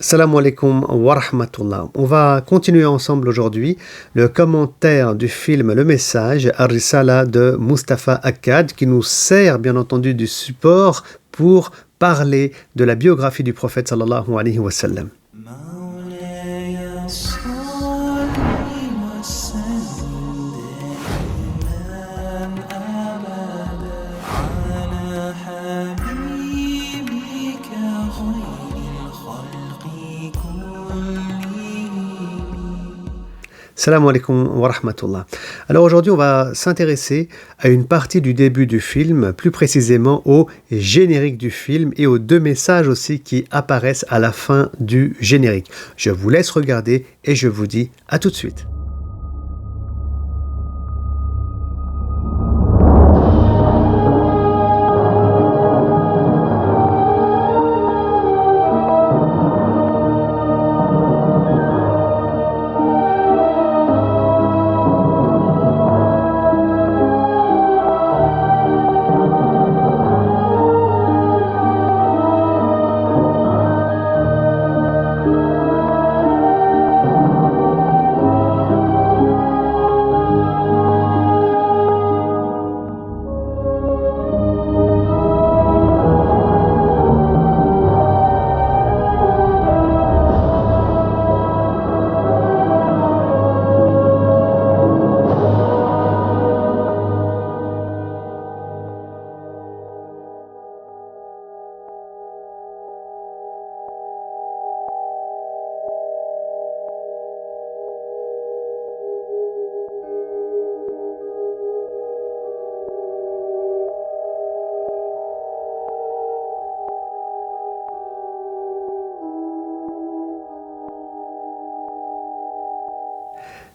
Salam alaikum wa rahmatullah. On va continuer ensemble aujourd'hui le commentaire du film Le Message, Ar-Risala de Mustafa Akkad, qui nous sert bien entendu du support pour parler de la biographie du prophète sallallahu alayhi wa sallam. Salam alaikum wa rahmatullah. Alors aujourd'hui, on va s'intéresser à une partie du début du film, plus précisément au générique du film et aux deux messages aussi qui apparaissent à la fin du générique. Je vous laisse regarder et je vous dis à tout de suite.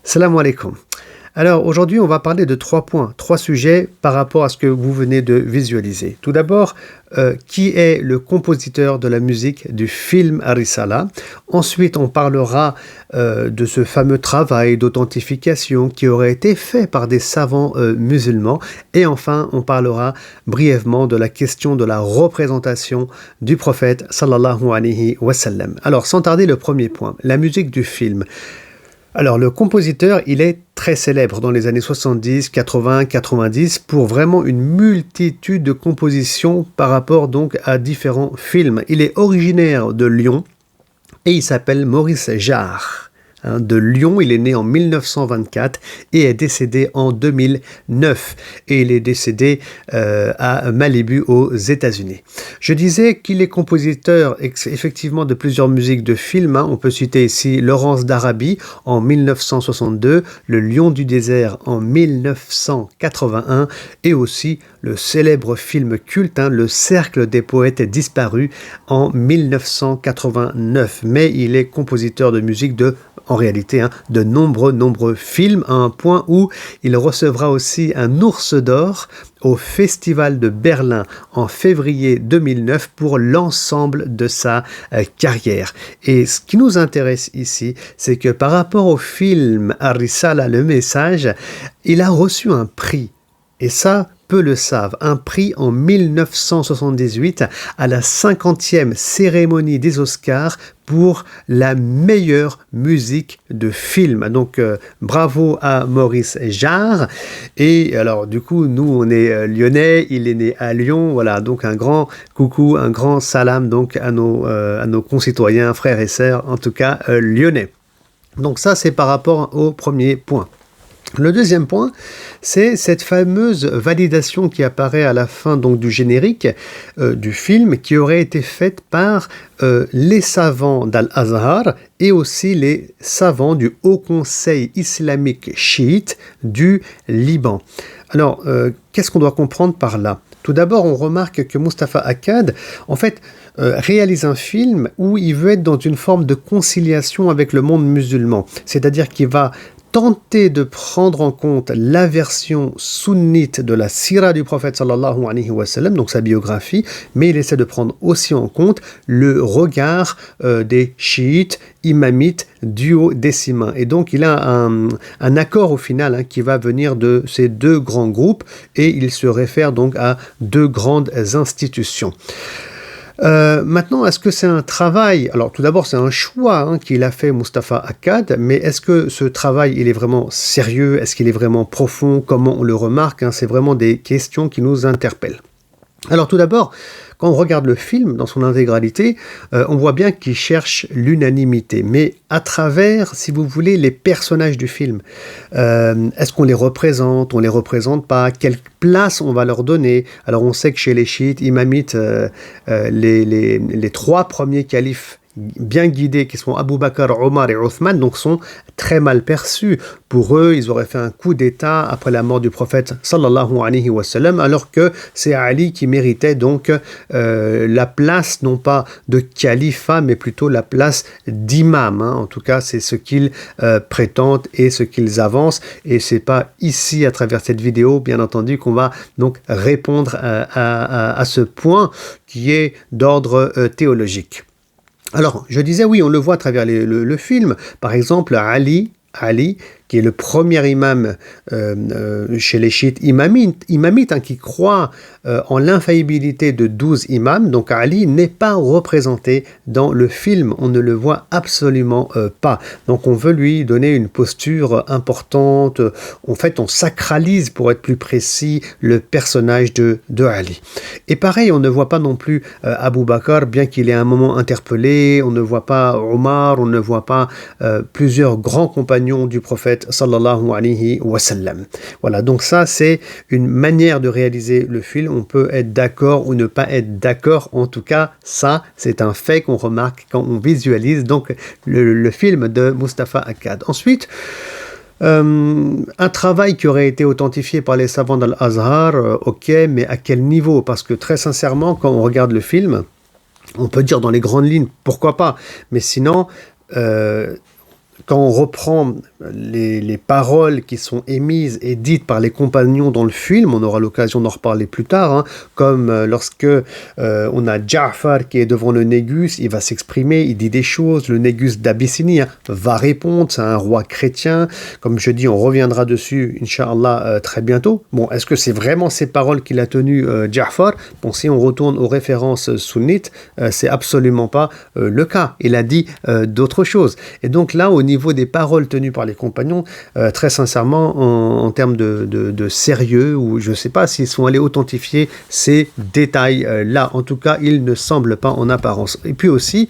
Salam alaikum. Alors aujourd'hui, on va parler de trois points, trois sujets par rapport à ce que vous venez de visualiser. Tout d'abord, qui est le compositeur de la musique du film Ar-Risala. Ensuite, on parlera de ce fameux travail d'authentification qui aurait été fait par des savants musulmans. Et enfin, on parlera brièvement de la question de la représentation du prophète sallallahu alayhi wa sallam. Alors, sans tarder, le premier point, la musique du film. Alors, le compositeur, il est très célèbre dans les années 70, 80, 90 pour vraiment une multitude de compositions par rapport donc à différents films. Il est originaire de Lyon et il s'appelle Maurice Jarre. De Lyon, il est né en 1924 et est décédé en 2009. Et il est décédé à Malibu aux États-Unis. Je disais qu'il est compositeur effectivement de plusieurs musiques de films. On peut citer ici Laurence d'Arabie en 1962, Le Lion du désert en 1981 et aussi le célèbre film culte, Le Cercle des poètes disparus en 1989. Mais il est compositeur de musique en réalité, de nombreux films, à un point où il recevra aussi un ours d'or au Festival de Berlin en février 2009 pour l'ensemble de sa carrière. Et ce qui nous intéresse ici, c'est que par rapport au film Ar-Risala, Le Message, il a reçu un prix. Et ça, peu le savent, un prix en 1978 à la 50e cérémonie des Oscars pour la meilleure musique de film. Donc, bravo à Maurice Jarre. Et alors, du coup, nous, on est lyonnais, il est né à Lyon. Voilà, donc un grand coucou, un grand salam donc à nos concitoyens, frères et sœurs, en tout cas lyonnais. Donc ça, c'est par rapport au premier point. Le deuxième point, c'est cette fameuse validation qui apparaît à la fin donc, du générique du film qui aurait été faite par les savants d'Al-Azhar et aussi les savants du Haut Conseil islamique chiite du Liban. Alors, qu'est-ce qu'on doit comprendre par là ? Tout d'abord, on remarque que Mustafa Akkad, en fait, réalise un film où il veut être dans une forme de conciliation avec le monde musulman. C'est-à-dire qu'il va tenter de prendre en compte la version sunnite de la sira du prophète sallallahu alayhi wa sallam, donc sa biographie, mais il essaie de prendre aussi en compte le regard des chiites, imamites, duodécimains. Et donc il a un accord au final qui va venir de ces deux grands groupes et il se réfère donc à deux grandes institutions. Maintenant, est-ce que c'est un travail? Alors, tout d'abord, c'est un choix qu'il a fait Mustapha Akkad, mais est-ce que ce travail, il est vraiment sérieux? Est-ce qu'il est vraiment profond? Comment on le remarque? C'est vraiment des questions qui nous interpellent. Alors, tout d'abord, quand on regarde le film dans son intégralité, on voit bien qu'il cherche l'unanimité, mais à travers, si vous voulez, les personnages du film. Est-ce qu'on les représente? On les représente pas? Quelle place on va leur donner? Alors on sait que chez les chiites, imamites, les trois premiers califes bien guidés, qui sont Abu Bakr, Omar et Othman, donc sont très mal perçus. Pour eux, ils auraient fait un coup d'état après la mort du prophète sallallahu alayhi wa sallam, alors que c'est Ali qui méritait donc la place, non pas de califat, mais plutôt la place d'imam. En tout cas, c'est ce qu'ils prétendent et ce qu'ils avancent, et c'est pas ici, à travers cette vidéo, bien entendu, qu'on va donc répondre à ce point qui est d'ordre théologique. Alors, je disais, oui, on le voit à travers le film. Par exemple, Ali, qui est le premier imam chez les chiites imamites qui croit en l'infaillibilité de 12 imams. Donc Ali n'est pas représenté dans le film, on ne le voit absolument pas. Donc on veut lui donner une posture importante, en fait on sacralise, pour être plus précis, le personnage de Ali. Et pareil, on ne voit pas non plus Abu Bakr, bien qu'il ait un moment interpellé, on ne voit pas Omar, on ne voit pas plusieurs grands compagnons du prophète sallallahu alayhi wa sallam. Voilà, donc ça c'est une manière de réaliser le film. On peut être d'accord ou ne pas être d'accord. En tout cas, ça c'est un fait qu'on remarque quand on visualise donc le film de Mustapha Akkad. Ensuite, un travail qui aurait été authentifié par les savants d'Al-Azhar, ok, mais à quel niveau? Parce que très sincèrement, quand on regarde le film, on peut dire dans les grandes lignes, pourquoi pas, mais sinon, quand on reprend les paroles qui sont émises et dites par les compagnons dans le film, on aura l'occasion d'en reparler plus tard, comme lorsque on a Ja'far qui est devant le Négus, il va s'exprimer, il dit des choses, le Négus d'Abyssinie va répondre, c'est un roi chrétien, comme je dis, on reviendra dessus, Inch'Allah, très bientôt. Bon, est-ce que c'est vraiment ces paroles qu'il a tenues, Ja'far? Bon, si on retourne aux références sunnites, c'est absolument pas le cas. Il a dit d'autres choses. Et donc là, au niveau des paroles tenues par les compagnons, très sincèrement, en termes de sérieux, ou je ne sais pas s'ils sont allés authentifier ces détails-là. En tout cas, ils ne semblent pas en apparence. Et puis aussi,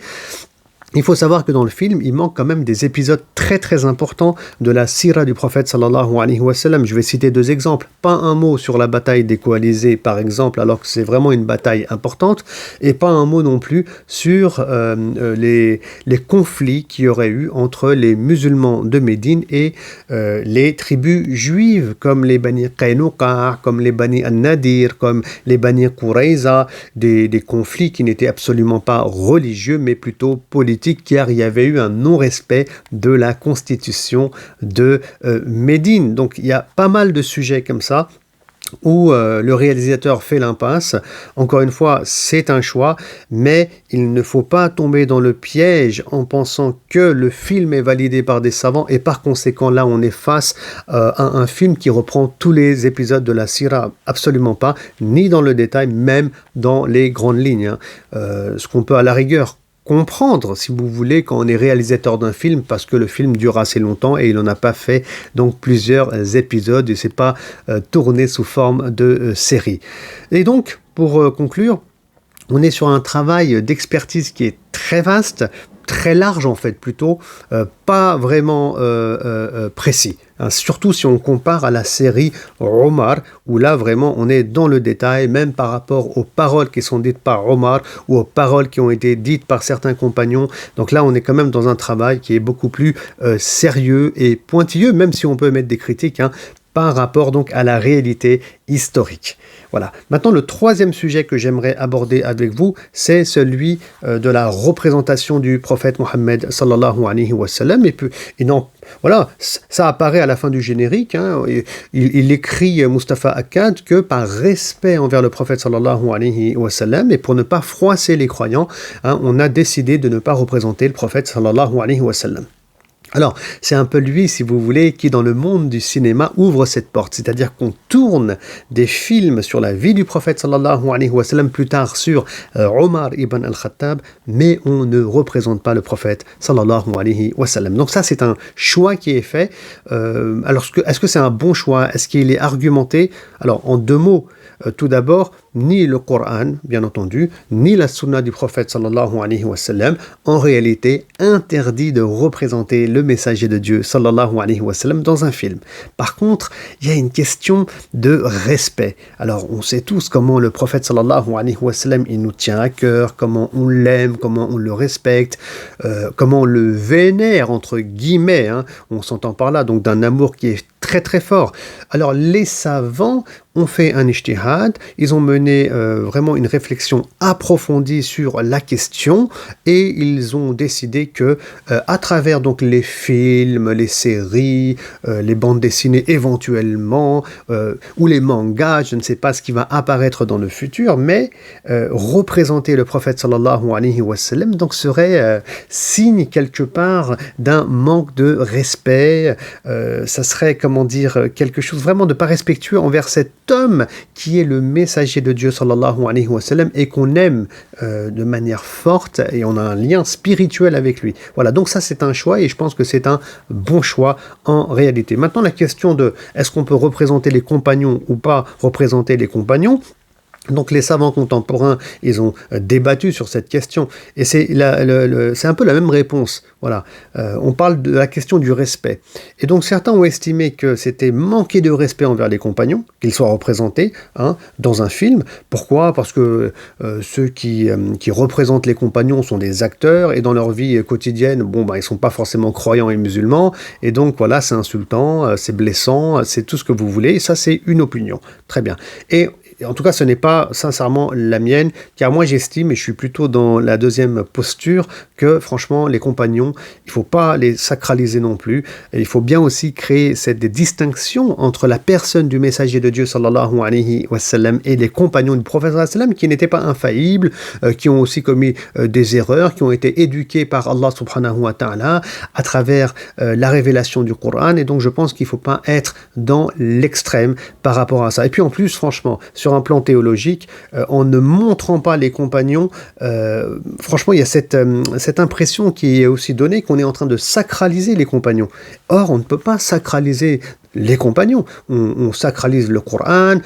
il faut savoir que dans le film, il manque quand même des épisodes très très importants de la sira du prophète sallallahu alayhi wa sallam. Je vais citer deux exemples. Pas un mot sur la bataille des coalisés, par exemple, alors que c'est vraiment une bataille importante, et pas un mot non plus sur les conflits qu'il y aurait eu entre les musulmans de Médine et les tribus juives, comme les Bani Qaynuqa, comme les Bani An-Nadir, comme les Bani Qurayza, des conflits qui n'étaient absolument pas religieux, mais plutôt politiques, car il y avait eu un non-respect de la constitution de Médine. Donc il y a pas mal de sujets comme ça où le réalisateur fait l'impasse. Encore une fois, c'est un choix, mais il ne faut pas tomber dans le piège en pensant que le film est validé par des savants, et par conséquent là on est face à un film qui reprend tous les épisodes de la Sira. Absolument pas, ni dans le détail, même dans les grandes lignes. Ce qu'on peut à la rigueur comprendre, si vous voulez, quand on est réalisateur d'un film, parce que le film dure assez longtemps et il n'en a pas fait donc plusieurs épisodes, et c'est pas tourné sous forme de série. Et donc, pour conclure, on est sur un travail d'expertise qui est très vaste, très large en fait, plutôt pas vraiment précis. Surtout si on compare à la série Omar, où là vraiment on est dans le détail, même par rapport aux paroles qui sont dites par Omar ou aux paroles qui ont été dites par certains compagnons. Donc là on est quand même dans un travail qui est beaucoup plus sérieux et pointilleux, même si on peut mettre des critiques, par rapport donc à la réalité historique. Voilà. Maintenant, le troisième sujet que j'aimerais aborder avec vous, c'est celui de la représentation du prophète Mohammed sallallahu alayhi wa sallam. Et non, voilà, ça apparaît à la fin du générique. Il écrit Mustapha Akkad que par respect envers le prophète sallallahu alayhi wa sallam et pour ne pas froisser les croyants, on a décidé de ne pas représenter le prophète sallallahu alayhi wa sallam. Alors, c'est un peu lui, si vous voulez, qui dans le monde du cinéma ouvre cette porte. C'est-à-dire qu'on tourne des films sur la vie du prophète sallallahu alayhi wa sallam, plus tard sur Omar ibn al-Khattab, mais on ne représente pas le prophète sallallahu alayhi wa sallam. Donc ça, c'est un choix qui est fait. Alors, est-ce que c'est un bon choix? Est-ce qu'il est argumenté? Alors, en deux mots, tout d'abord, ni le Coran, bien entendu, ni la sunna du prophète sallallahu alayhi wa sallam, en réalité, interdit de représenter le messager de Dieu sallallahu alayhi wa sallam dans un film. Par contre, il y a une question de respect. Alors, on sait tous comment le prophète sallallahu alayhi wa sallam, il nous tient à cœur, comment on l'aime, comment on le respecte, comment on le vénère, entre guillemets, hein. On s'entend par là, donc d'un amour qui est très très fort. Alors, les savants ont fait un ijtihad, ils ont mené vraiment une réflexion approfondie sur la question et ils ont décidé que à travers donc les films, les séries, les bandes dessinées éventuellement ou les mangas, je ne sais pas ce qui va apparaître dans le futur, mais représenter le prophète sallallahu alayhi wa sallam donc serait signe quelque part d'un manque de respect, ça serait comment dire quelque chose vraiment de pas respectueux envers cet homme qui est le messager de Dieu sallallahu alayhi wa sallam et qu'on aime de manière forte et on a un lien spirituel avec lui. Voilà, donc ça c'est un choix et je pense que c'est un bon choix en réalité. Maintenant la question de est-ce qu'on peut représenter les compagnons ou pas représenter les compagnons? Donc les savants contemporains, ils ont débattu sur cette question et c'est un peu la même réponse. Voilà, on parle de la question du respect. Et donc certains ont estimé que c'était manquer de respect envers les compagnons, qu'ils soient représentés dans un film. Pourquoi? Parce que ceux qui représentent les compagnons sont des acteurs et dans leur vie quotidienne, ils sont pas forcément croyants et musulmans. Et donc voilà, c'est insultant, c'est blessant, c'est tout ce que vous voulez. Et ça, c'est une opinion. Très bien. Et en tout cas, ce n'est pas sincèrement la mienne, car moi j'estime, et je suis plutôt dans la deuxième posture, que franchement, les compagnons, il ne faut pas les sacraliser non plus. Et il faut bien aussi créer cette distinction entre la personne du messager de Dieu, sallallahu alayhi wa sallam, et les compagnons du prophète, sallallahu alayhi wa sallam, qui n'étaient pas infaillibles, qui ont aussi commis des erreurs, qui ont été éduqués par Allah subhanahu wa ta'ala à travers la révélation du Coran. Et donc je pense qu'il ne faut pas être dans l'extrême par rapport à ça. Et puis en plus, franchement, sur un plan théologique, en ne montrant pas les compagnons, franchement, il y a cette impression qui est aussi donnée qu'on est en train de sacraliser les compagnons. Or, on ne peut pas sacraliser les compagnons. On sacralise le Coran,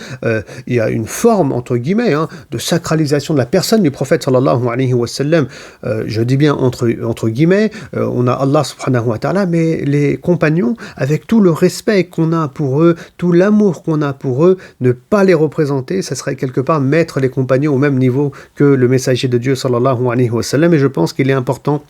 il y a une forme, entre guillemets, de sacralisation de la personne du prophète sallallahu alayhi wa sallam. Je dis bien entre guillemets, on a Allah subhanahu wa ta'ala, mais les compagnons, avec tout le respect qu'on a pour eux, tout l'amour qu'on a pour eux, ne pas les représenter, ça serait quelque part mettre les compagnons au même niveau que le messager de Dieu sallallahu alayhi wa sallam. Et je pense qu'il est important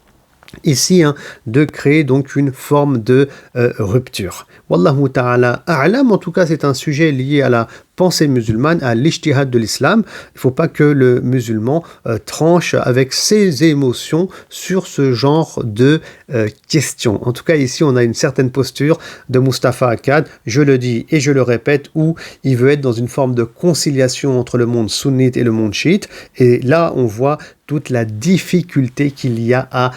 ici de créer donc une forme de rupture. Wallahu ta'ala a'lam. En tout cas, c'est un sujet lié à la pensée musulmane, à l'ijtihad de l'islam. Il ne faut pas que le musulman tranche avec ses émotions sur ce genre de questions. En tout cas, ici, on a une certaine posture de Mustafa Akkad, je le dis et je le répète, où il veut être dans une forme de conciliation entre le monde sunnite et le monde chiite. Et là, on voit toute la difficulté qu'il y a à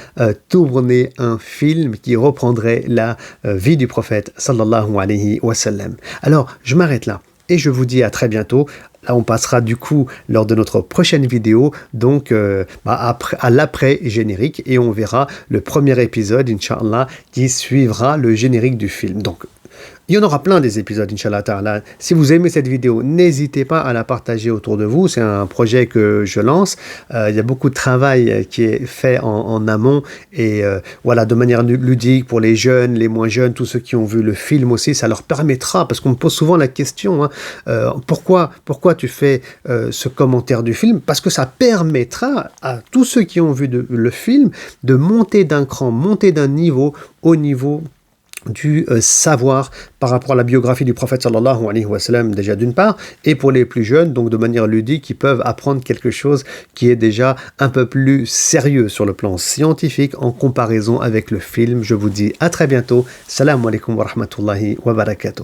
tourner un film qui reprendrait la vie du prophète sallallahu alayhi wa sallam. Alors, je m'arrête là et je vous dis à très bientôt. Là, on passera du coup lors de notre prochaine vidéo, donc à l'après-générique, et on verra le premier épisode, Inch'Allah, qui suivra le générique du film. Donc, il y en aura plein des épisodes, Inch'Allah Ta'ala. Si vous aimez cette vidéo, n'hésitez pas à la partager autour de vous. C'est un projet que je lance. Il y a beaucoup de travail qui est fait en amont. Et voilà, de manière ludique pour les jeunes, les moins jeunes, tous ceux qui ont vu le film aussi, ça leur permettra, parce qu'on me pose souvent la question, pourquoi tu fais ce commentaire du film? Parce que ça permettra à tous ceux qui ont vu le film de monter d'un cran, monter d'un niveau au niveau du savoir par rapport à la biographie du prophète sallallahu alayhi wa sallam, déjà d'une part, et pour les plus jeunes, donc de manière ludique, ils peuvent apprendre quelque chose qui est déjà un peu plus sérieux sur le plan scientifique en comparaison avec le film. Je vous dis à très bientôt. Salam alaikum wa rahmatullahi wa barakatuh.